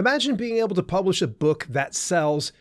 Imagine being able to publish a book that sells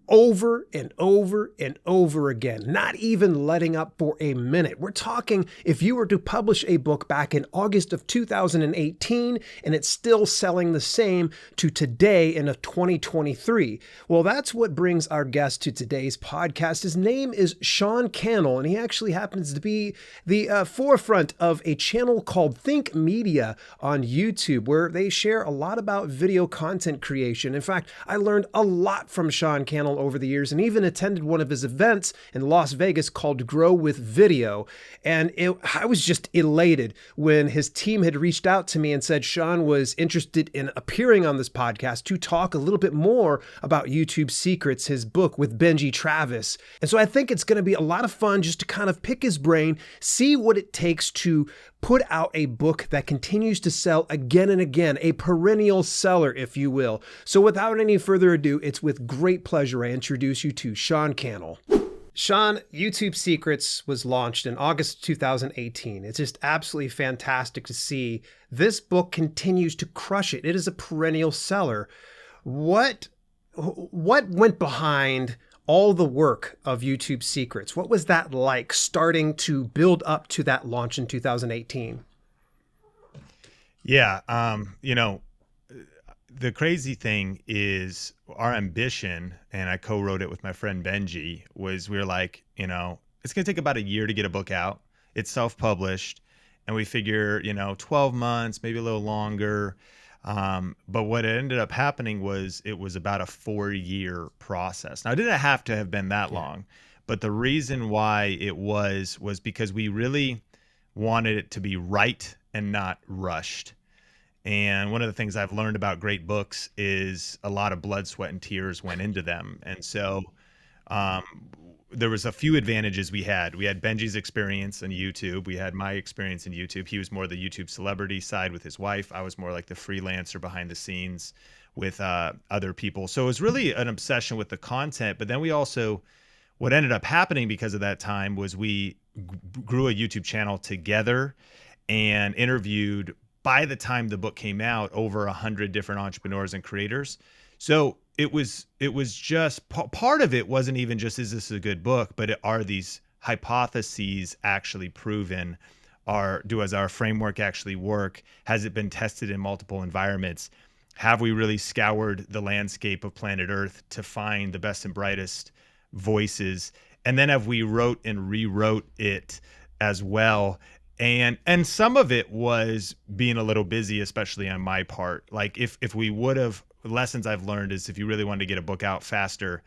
over and over and over again, not even letting up for a minute. We're talking if you were to publish a book back in August of 2018 and it's still selling the same to today in 2023. Well, that's what brings our guest to today's podcast. His name is Sean Cannell, and he actually happens to be the forefront of a channel called Think Media on YouTube, where they share a lot about video content creation. In fact, I learned a lot from Sean Cannell over the years and even attended one of his events in Las Vegas called Grow with Video. And I was just elated when his team had reached out to me and said Sean was interested in appearing on this podcast to talk a little bit more about YouTube Secrets, his book with Benji Travis. And so I think it's going to be a lot of fun just to kind of pick his brain, see what it takes to put out a book that continues to sell again and again, a perennial seller, if you will. So without any further ado, it's with great pleasure I introduce you to Sean Cannell. Sean, YouTube Secrets was launched in August 2018. It's just absolutely fantastic to see this book continues to crush it. It is a perennial seller. What went behind all the work of YouTube Secrets? What was that like starting to build up to that launch in 2018? Yeah. The crazy thing is our ambition, and I co-wrote it with my friend Benji, was we were like, it's going to take about a year to get a book out. It's self-published, and we figure, 12 months, maybe a little longer. But what ended up happening was it was about a 4-year process. Now, it didn't have to have been that long, but the reason why it was because we really wanted it to be right and not rushed. And one of the things I've learned about great books is a lot of blood, sweat, and tears went into them. And so there was a few advantages we had. We had Benji's experience in YouTube. We had my experience in YouTube. He was more the YouTube celebrity side with his wife. I was more like the freelancer behind the scenes with other people. So it was really an obsession with the content. But then we also, what ended up happening because of that time was we grew a YouTube channel together and interviewed, by the time the book came out, over 100 different entrepreneurs and creators. So it was just part of it wasn't even just, is this a good book, but are these hypotheses actually proven? Does our framework actually work? Has it been tested in multiple environments? Have we really scoured the landscape of planet Earth to find the best and brightest voices? And then have we wrote and rewrote it as well? And some of it was being a little busy, especially on my part. Like if we would have, lessons I've learned is if you really wanted to get a book out faster,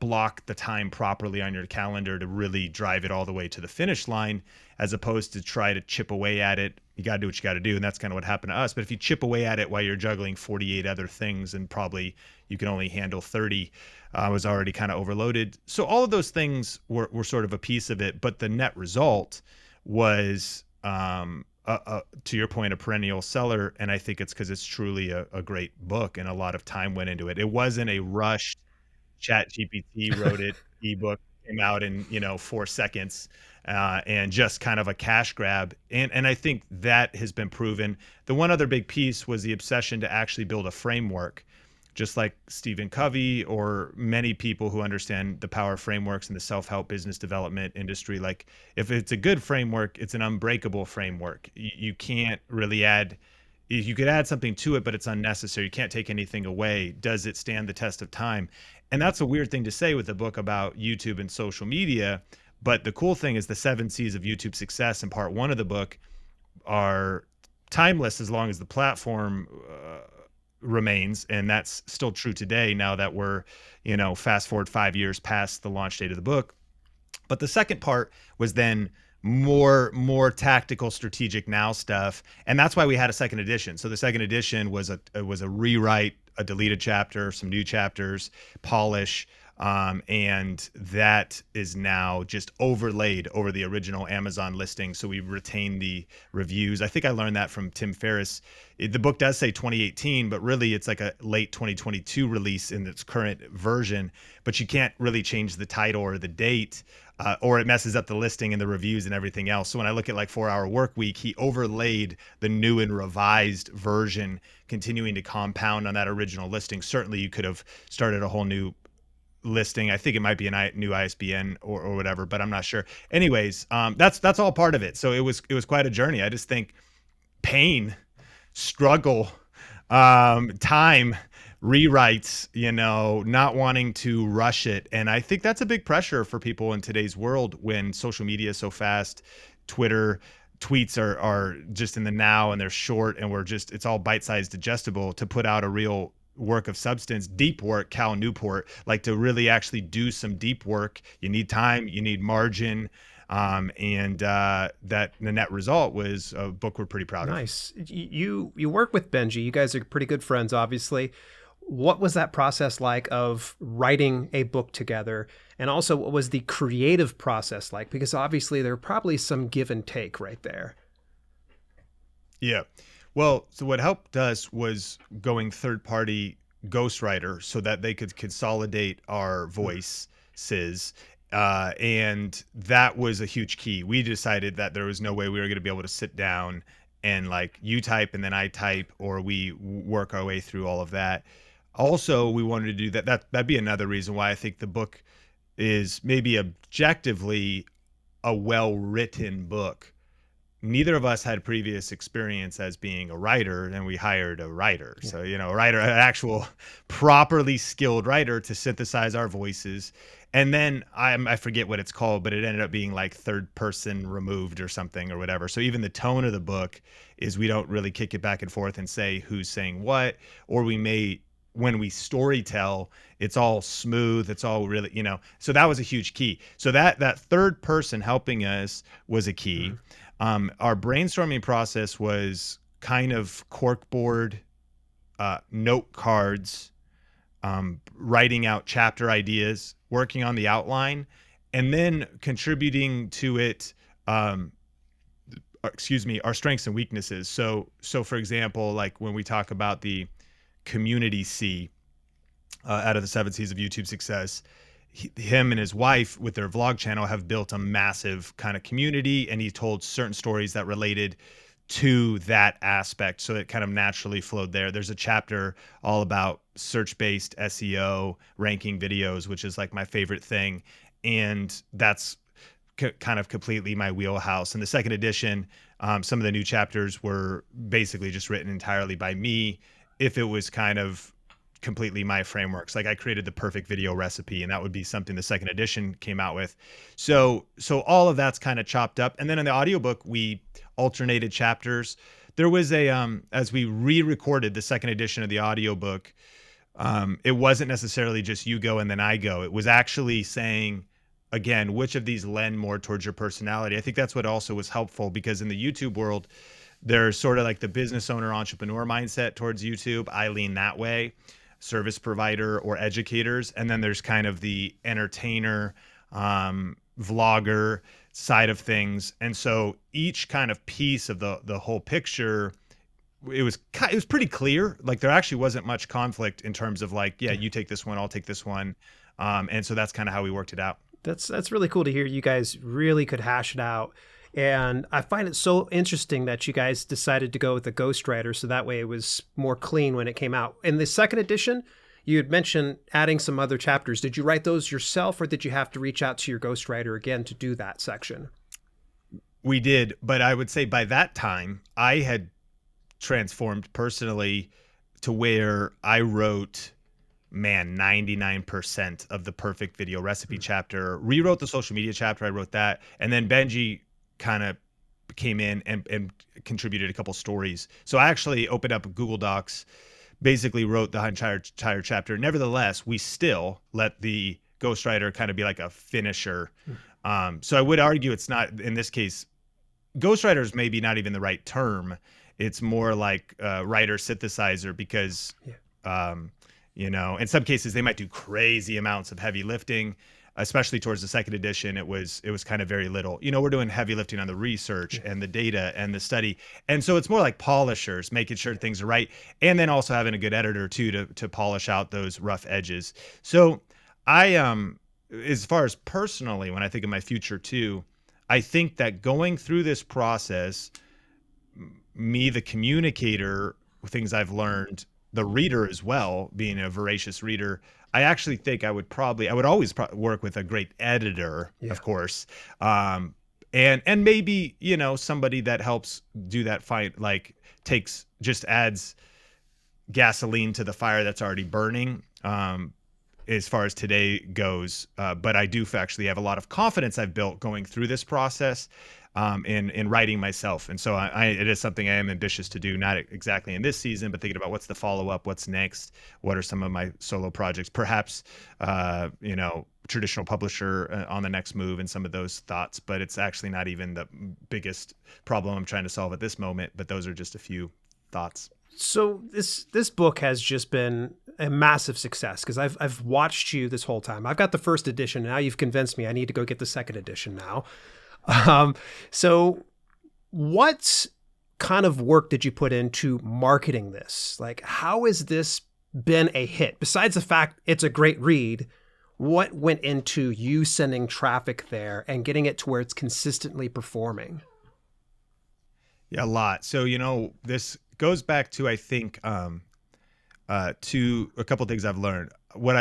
block the time properly on your calendar to really drive it all the way to the finish line, as opposed to try to chip away at it. You got to do what you got to do. And that's kind of what happened to us. But if you chip away at it while you're juggling 48 other things and probably you can only handle 30, I was already kind of overloaded. So all of those things were sort of a piece of it. But the net result was, to your point, a perennial seller. And I think it's because it's truly a great book and a lot of time went into it. It wasn't a rushed ChatGPT wrote it, ebook came out in 4 seconds, and just kind of a cash grab. And I think that has been proven. The one other big piece was the obsession to actually build a framework, just like Stephen Covey or many people who understand the power of frameworks in the self-help business development industry. Like if it's a good framework, it's an unbreakable framework. You can't really add, you could add something to it, but it's unnecessary. You can't take anything away. Does it stand the test of time? And that's a weird thing to say with a book about YouTube and social media. But the cool thing is the 7 C's of YouTube success in part 1 of the book are timeless as long as the platform remains. And that's still true today, now that we're, fast forward 5 years past the launch date of the book. But the second part was then more tactical, strategic now stuff. And that's why we had a second edition. So the second edition was a rewrite, a deleted chapter, some new chapters, polish, And that is now just overlaid over the original Amazon listing. So we retain the reviews. I think I learned that from Tim Ferriss. The book does say 2018, but really it's like a late 2022 release in its current version. But you can't really change the title or the date, or it messes up the listing and the reviews and everything else. So when I look at like 4 Hour Work Week, he overlaid the new and revised version, continuing to compound on that original listing. Certainly you could have started a whole new listing. I think it might be a new ISBN or whatever, but I'm not sure. Anyways, that's all part of it. So it was quite a journey. I just think pain, struggle, time, rewrites, not wanting to rush it. And I think that's a big pressure for people in today's world when social media is so fast. Twitter tweets are just in the now and they're short and it's all bite-sized digestible. To put out a real work of substance, deep work, Cal Newport, like to really actually do some deep work, you need time, you need margin. And that the net result was a book we're pretty proud of. Nice. You work with Benji. You guys are pretty good friends, obviously. What was that process like of writing a book together? And also, what was the creative process like? Because obviously there are probably some give and take right there. Yeah. Well, so what helped us was going third-party ghostwriter so that they could consolidate our voices. And that was a huge key. We decided that there was no way we were going to be able to sit down and like you type and then I type, or we work our way through all of that. Also, we wanted to do that. That'd be another reason why I think the book is maybe objectively a well-written book. Neither of us had previous experience as being a writer, and we hired a writer. So, a writer, an actual properly skilled writer to synthesize our voices. And then I forget what it's called, but it ended up being like third person removed or something or whatever. So even the tone of the book is we don't really kick it back and forth and say who's saying what, or we may, when we story tell, it's all smooth. It's all really, so that was a huge key. So that third person helping us was a key. Our brainstorming process was kind of corkboard, note cards, writing out chapter ideas, working on the outline, and then contributing to it, our strengths and weaknesses. So for example, like when we talk about the community C, out of the 7 C's of YouTube success, him and his wife with their vlog channel have built a massive kind of community, and he told certain stories that related to that aspect. So it kind of naturally flowed there. There's a chapter all about search-based SEO, ranking videos, which is like my favorite thing. And that's kind of completely my wheelhouse. In the second edition, some of the new chapters were basically just written entirely by me. If it was kind of completely my frameworks, like I created the perfect video recipe, and that would be something the second edition came out with. So all of that's kind of chopped up. And then in the audiobook, we alternated chapters. There was as we re-recorded the second edition of the audiobook, it wasn't necessarily just you go and then I go. It was actually saying, again, which of these lend more towards your personality. I think that's what also was helpful, because in the YouTube world, there's sort of like the business owner entrepreneur mindset towards YouTube. I lean that way. Service provider or educators. And then there's kind of the entertainer, vlogger side of things. And so each kind of piece of the whole picture, it was pretty clear. Like there actually wasn't much conflict in terms of like, yeah, you take this one, I'll take this one. And so that's kind of how we worked it out. That's really cool to hear. You guys really could hash it out. And I find it so interesting that you guys decided to go with a ghostwriter, so that way it was more clean when it came out. In the second edition, you had mentioned adding some other chapters. Did you write those yourself, or did you have to reach out to your ghostwriter again to do that section? We did, but I would say by that time, I had transformed personally to where I wrote 99% of the perfect video recipe chapter, rewrote the social media chapter. I wrote that. And then Benji kind of came in and contributed a couple stories. So I actually opened up Google Docs, basically wrote the entire chapter. Nevertheless, we still let the ghostwriter kind of be like a finisher. So I would argue it's not, in this case, ghostwriter is maybe not even the right term. It's more like writer synthesizer, because In some cases they might do crazy amounts of heavy lifting, especially towards the second edition. It was kind of very little. We're doing heavy lifting on the research and the data and the study. And so it's more like polishers, making sure things are right. And then also having a good editor too, to polish out those rough edges. So I, as far as personally, when I think of my future too, I think that going through this process, me, the communicator, things I've learned, the reader as well, being a voracious reader, I actually think I would always work with a great editor, Yeah. of course. And maybe, somebody that helps do that fight, like just adds gasoline to the fire that's already burning. As far as today goes, but I do actually have a lot of confidence I've built going through this process, in writing myself. And so it is something I am ambitious to do, not exactly in this season, but thinking about what's the follow-up, what's next, what are some of my solo projects, perhaps, traditional publisher on the next move, and some of those thoughts. But it's actually not even the biggest problem I'm trying to solve at this moment, but those are just a few thoughts. So this book has just been a massive success because I've watched you this whole time. I've got the first edition. Now you've convinced me I need to go get the second edition now. So what kind of work did you put into marketing this? Like, how has this been a hit? Besides the fact it's a great read, what went into you sending traffic there and getting it to where it's consistently performing? Yeah, a lot. So, this goes back to, I think, to a couple of things I've learned. What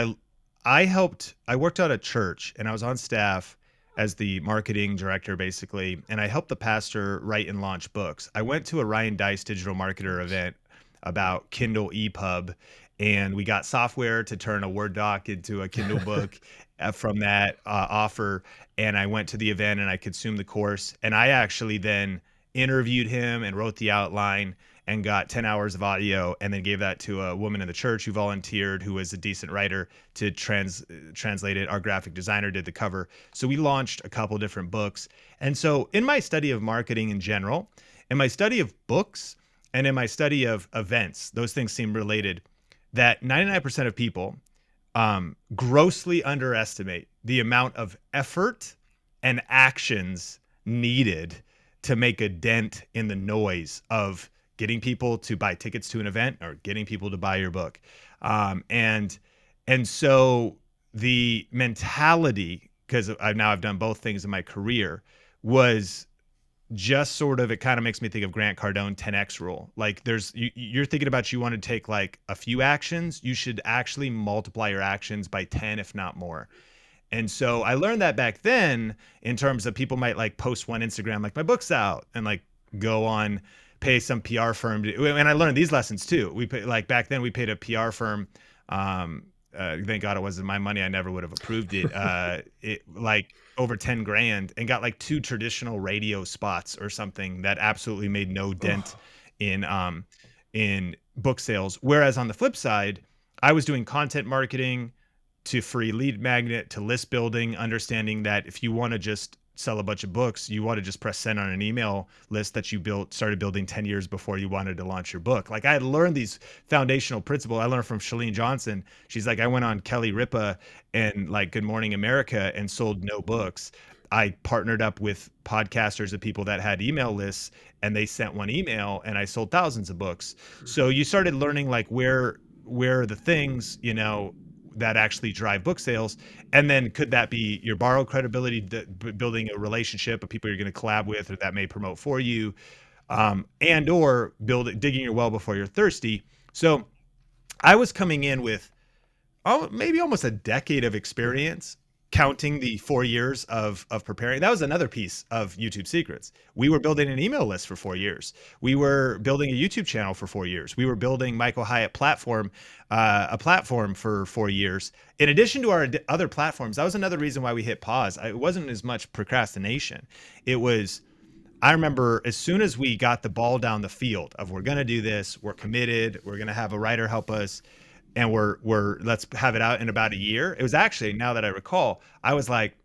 I worked at a church, and I was on staff as the marketing director, basically, and I helped the pastor write and launch books. I went to a Ryan Deiss digital marketer event about Kindle EPUB, and we got software to turn a Word doc into a Kindle book from that offer. And I went to the event and I consumed the course, and I actually then interviewed him and wrote the outline and got 10 hours of audio, and then gave that to a woman in the church who volunteered, who was a decent writer, to translate it. Our graphic designer did the cover. So we launched a couple different books. And so in my study of marketing in general, in my study of books, and in my study of events, those things seem related, that 99% of people grossly underestimate the amount of effort and actions needed to make a dent in the noise of getting people to buy tickets to an event or getting people to buy your book. And so the mentality, because I've done both things in my career, was just sort of, it kind of makes me think of Grant Cardone 10X rule. Like you're thinking about, you want to take like a few actions, you should actually multiply your actions by 10, if not more. And so I learned that back then, in terms of people might like post one Instagram, like my book's out, and like go on, pay some PR firm and I learned these lessons too. Back then we paid a PR firm. Thank God it wasn't my money. I never would have approved it. It like over 10 grand, and got like 2 traditional radio spots or something that absolutely made no dent in book sales. Whereas on the flip side, I was doing content marketing to free lead magnet to list building, understanding that if you want to just sell a bunch of books, you want to just press send on an email list that you started building 10 years before you wanted to launch your book. Like, I had learned these foundational principles. I learned from Chalene Johnson. She's like, I went on Kelly Ripa and like Good Morning America and sold no books. I partnered up with podcasters and people that had email lists, and they sent one email, and I sold thousands of books. So you started learning like where are the things, that actually drive book sales. And then could that be your borrowed credibility, building a relationship of people you're going to collab with, or that may promote for you, and or digging your well before you're thirsty. So I was coming in with maybe almost a decade of experience, counting the 4 years of preparing. That was another piece of YouTube Secrets. We were building an email list for 4 years. We were building a YouTube channel for 4 years. We were building Michael Hyatt platform, a platform for 4 years. In addition to our other platforms, that was another reason why we hit pause. It wasn't as much procrastination. It was, I remember as soon as we got the ball down the field of, we're going to do this, we're committed, we're going to have a writer help us, and we're let's have it out in about a year. It was actually, now that I recall, I was like,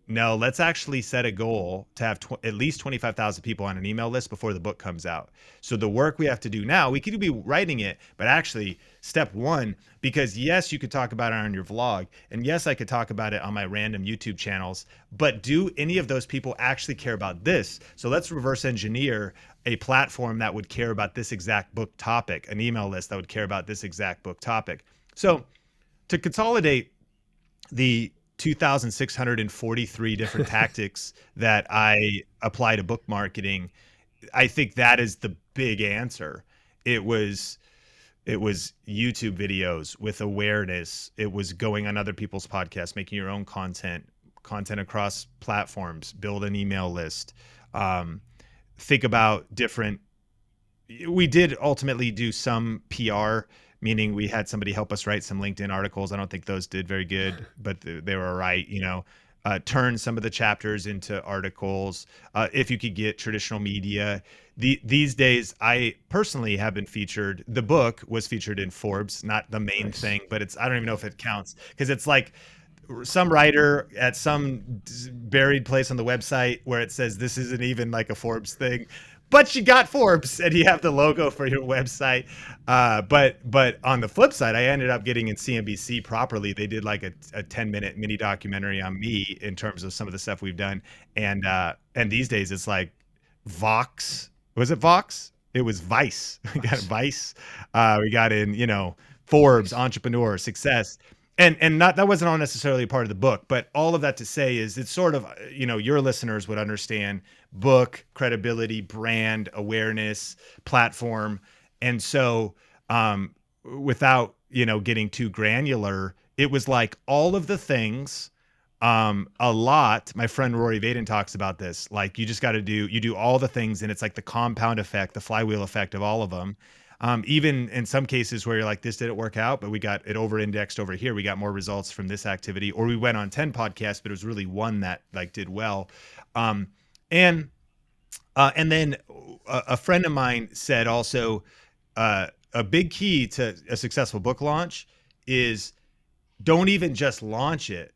no, let's actually set a goal to have at least 25,000 people on an email list before the book comes out. So the work we have to do now, we could be writing it, but actually step one, because yes, you could talk about it on your vlog, and yes, I could talk about it on my random YouTube channels, but do any of those people actually care about this? So let's reverse engineer a platform that would care about this exact book topic, an email list that would care about this exact book topic. So to consolidate the 2,643 different tactics that I apply to book marketing, I think that is the big answer. It was YouTube videos with awareness. It was going on other people's podcasts, making your own content across platforms, build an email list. Think about different. We did ultimately do some PR, meaning we had somebody help us write some LinkedIn articles. I don't think those did very good, but they were right. Turn some of the chapters into articles. If you could get traditional media. These days, I personally have been featured. The book was featured in Forbes, not the main thing, but I don't even know if it counts, because it's like some writer at some buried place on the website where it says this isn't even like a Forbes thing, but you got Forbes and you have the logo for your website. But on the flip side, I ended up getting in CNBC properly. They did like a 10-minute mini documentary on me in terms of some of the stuff we've done. And these days it's like Vox. Was it Vox? It was Vice. We got Vice. We got in, Forbes, Entrepreneur, Success. And not that wasn't all necessarily a part of the book, but all of that to say is it's sort of, your listeners would understand book, credibility, brand, awareness, platform. And so without, getting too granular, it was like all of the things, a lot. My friend Rory Vaden talks about this. Like you just got to do all the things, and it's like the compound effect, the flywheel effect of all of them. Even in some cases where you're like, this didn't work out, but we got it over indexed over here. We got more results from this activity, or we went on 10 podcasts, but it was really one that like did well. And then a friend of mine said also, a big key to a successful book launch is don't even just launch it,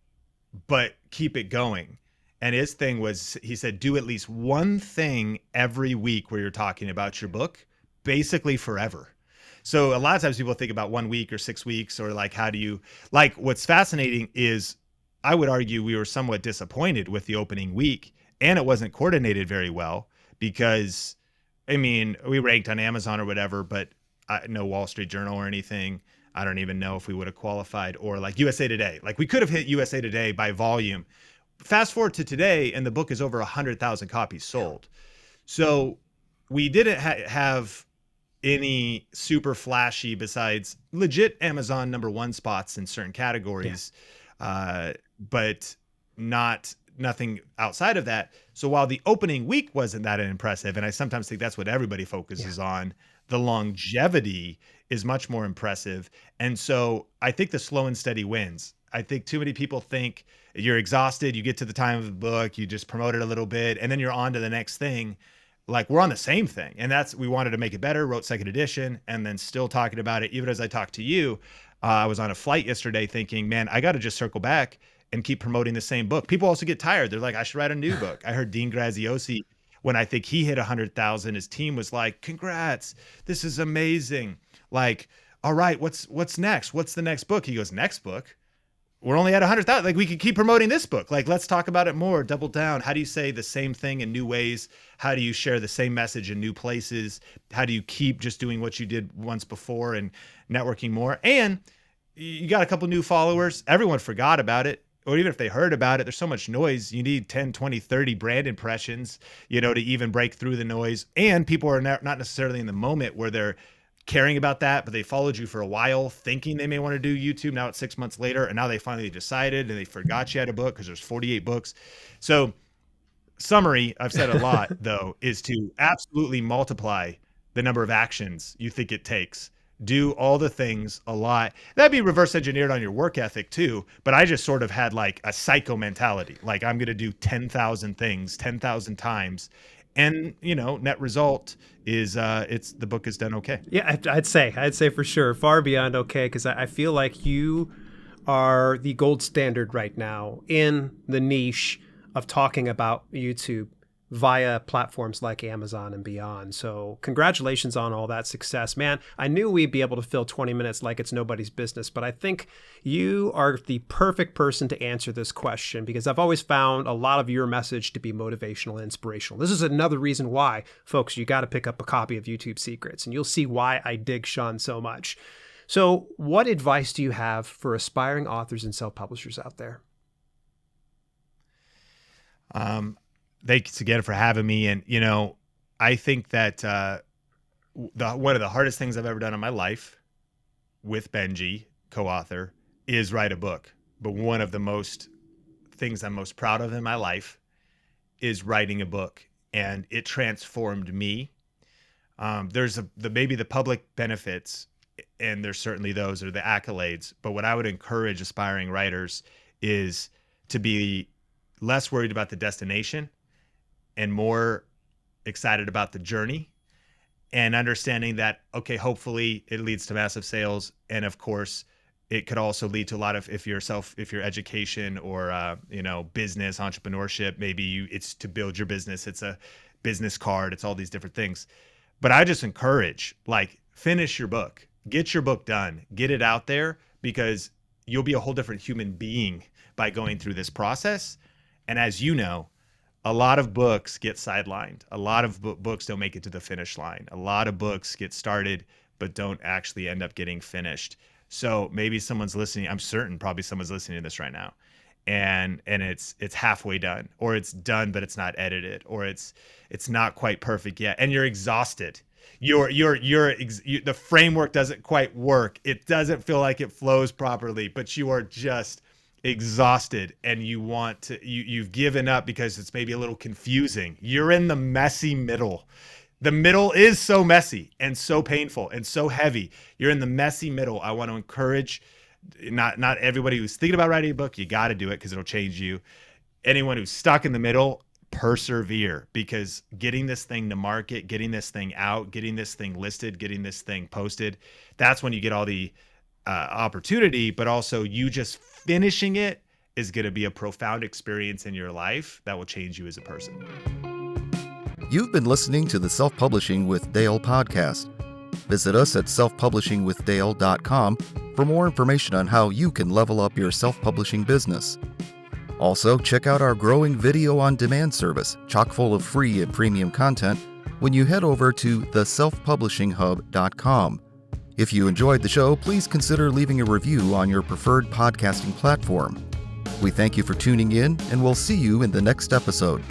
but keep it going. And his thing was, he said, do at least one thing every week where you're talking about your book, basically forever. So a lot of times people think about 1 week or 6 weeks, or like, how do you, like, what's fascinating is I would argue we were somewhat disappointed with the opening week, and it wasn't coordinated very well because, we ranked on Amazon or whatever, but no Wall Street Journal or anything. I don't even know if we would have qualified, or like USA Today. Like we could have hit USA Today by volume. Fast forward to today, and the book is over 100,000 copies sold. So we didn't have any super flashy besides legit Amazon #1 spots in certain categories, but nothing outside of that. So while the opening week wasn't that impressive, and I sometimes think that's what everybody focuses on, the longevity is much more impressive. And so I think the slow and steady wins. I think too many people think you're exhausted, you get to the time of the book, you just promote it a little bit, and then you're on to the next thing. Like we're on the same thing. And we wanted to make it better, wrote second edition, and then still talking about it. Even as I talked to you, I was on a flight yesterday thinking, man, I got to just circle back and keep promoting the same book. People also get tired. They're like, I should write a new book. I heard Dean Graziosi, when I think he hit 100,000, his team was like, congrats, this is amazing. Like, all right, what's next? What's the next book? He goes, next book? We're only at 100,000. Like we could keep promoting this book. Like, let's talk about it more, double down. How do you say the same thing in new ways? How do you share the same message in new places? How do you keep just doing what you did once before and networking more? And you got a couple new followers. Everyone forgot about it. Or even if they heard about it, there's so much noise. You need 10, 20, 30 brand impressions, to even break through the noise. And people are not necessarily in the moment where they're caring about that, but they followed you for a while thinking they may want to do YouTube. Now it's 6 months later, and now they finally decided, and they forgot you had a book because there's 48 books. So summary, I've said a lot though, is to absolutely multiply the number of actions you think it takes. Do all the things a lot. That'd be reverse engineered on your work ethic too. But I just sort of had like a psycho mentality. Like I'm going to do 10,000 things, 10,000 times. And, net result is the book is done okay. Yeah, I'd say for sure, far beyond okay, because I feel like you are the gold standard right now in the niche of talking about YouTube via platforms like Amazon and beyond. So congratulations on all that success, man. I knew we'd be able to fill 20 minutes like it's nobody's business, but I think you are the perfect person to answer this question because I've always found a lot of your message to be motivational and inspirational. This is another reason why, folks, you got to pick up a copy of YouTube Secrets and you'll see why I dig Sean so much. So what advice do you have for aspiring authors and self-publishers out there? Thanks again for having me. And, I think that one of the hardest things I've ever done in my life with Benji, co-author, is write a book. But one of the most things I'm most proud of in my life is writing a book. And it transformed me. There's maybe the public benefits, and there's certainly those are the accolades. But what I would encourage aspiring writers is to be less worried about the destination and more excited about the journey, and understanding that, okay, hopefully it leads to massive sales. And of course it could also lead to a lot of, if your education or, business, entrepreneurship, maybe it's to build your business. It's a business card. It's all these different things. But I just encourage, finish your book, get your book done, get it out there, because you'll be a whole different human being by going through this process. And as you know, a lot of books get sidelined. A lot of books don't make it to the finish line. A lot of books get started, but don't actually end up getting finished. So maybe someone's listening. I'm certain probably someone's listening to this right now, and it's halfway done, or it's done, but it's not edited, or it's not quite perfect yet. And you're exhausted. The framework doesn't quite work. It doesn't feel like it flows properly, but you are just exhausted, and you've given up because it's maybe a little confusing. You're in the messy middle. The middle is so messy and so painful and so heavy. You're in the messy middle. I want to encourage not everybody who's thinking about writing a book, you got to do it because it'll change you. Anyone who's stuck in the middle, persevere, because getting this thing to market, getting this thing out, getting this thing listed, getting this thing posted, that's when you get all the opportunity, but also you just finishing it is going to be a profound experience in your life that will change you as a person. You've been listening to the Self-Publishing with Dale podcast. Visit us at selfpublishingwithdale.com for more information on how you can level up your self-publishing business. Also, check out our growing video on demand service, chock full of free and premium content, when you head over to theselfpublishinghub.com. If you enjoyed the show, please consider leaving a review on your preferred podcasting platform. We thank you for tuning in, and we'll see you in the next episode.